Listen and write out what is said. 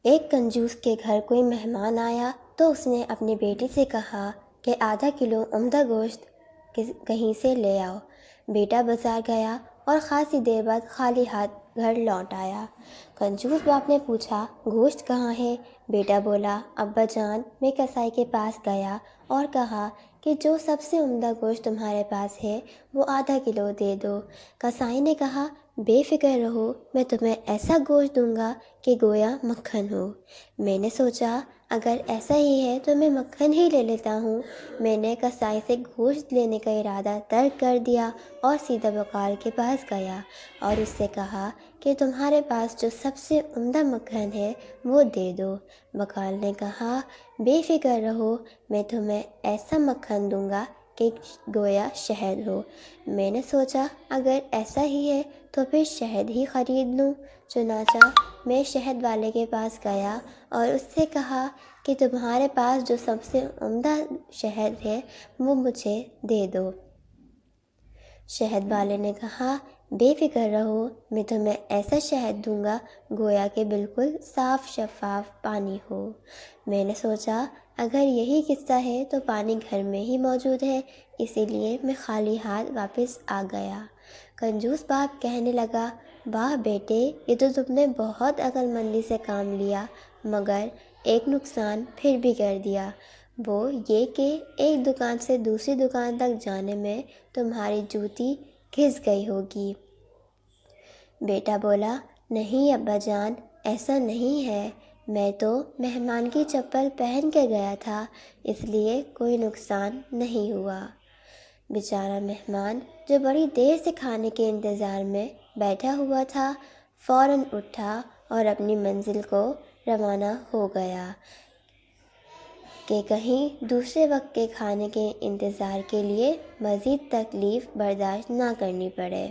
ایک کنجوس کے گھر کوئی مہمان آیا تو اس نے اپنی بیٹی سے کہا کہ آدھا کلو عمدہ گوشت کہیں سے لے آؤ۔ بیٹا بازار گیا اور خاصی دیر بعد خالی ہاتھ گھر لوٹ آیا۔ کنجوس باپ نے پوچھا، گوشت کہاں ہے؟ بیٹا بولا، ابا جان، میں کسائی کے پاس گیا اور کہا کہ جو سب سے عمدہ گوشت تمہارے پاس ہے وہ آدھا کلو دے دو۔ کسائی نے کہا، بے فکر رہو، میں تمہیں ایسا گوشت دوں گا کہ گویا مکھن ہو۔ میں نے سوچا اگر ایسا ہی ہے تو میں مکھن ہی لے لیتا ہوں۔ میں نے کسائی سے گوشت لینے کا ارادہ ترک کر دیا اور سیدھا بقال کے پاس گیا اور اس سے کہا کہ تمہارے پاس جو سب سے عمدہ مکھن ہے وہ دے دو۔ بقال نے کہا، بے فکر رہو، میں تمہیں ایسا مکھن دوں گا کہ گویا شہد ہو۔ میں نے سوچا اگر ایسا ہی ہے تو پھر شہد ہی خرید لوں۔ چنانچہ میں شہد والے کے پاس گیا اور اس سے کہا کہ تمہارے پاس جو سب سے عمدہ شہد ہے وہ مجھے دے دو۔ شہد والے نے کہا، بے فکر رہو، میں تمہیں ایسا شہد دوں گا گویا کہ بالکل صاف شفاف پانی ہو۔ میں نے سوچا اگر یہی قصہ ہے تو پانی گھر میں ہی موجود ہے، اسی لیے میں خالی ہاتھ واپس آ گیا۔ کنجوس باپ کہنے لگا، واہ بیٹے، یہ تو تم نے بہت عقل مندی سے کام لیا، مگر ایک نقصان پھر بھی کر دیا، وہ یہ کہ ایک دکان سے دوسری دکان تک جانے میں تمہاری جوتی گھس گئی ہوگی۔ بیٹا بولا، نہیں ابا جان، ایسا نہیں ہے، میں تو مہمان کی چپل پہن کے گیا تھا، اس لیے کوئی نقصان نہیں ہوا۔ بیچارہ مہمان جو بڑی دیر سے کھانے کے انتظار میں بیٹھا ہوا تھا، فوراً اٹھا اور اپنی منزل کو روانہ ہو گیا کہ کہیں دوسرے وقت کے کھانے کے انتظار کے لیے مزید تکلیف برداشت نہ کرنی پڑے۔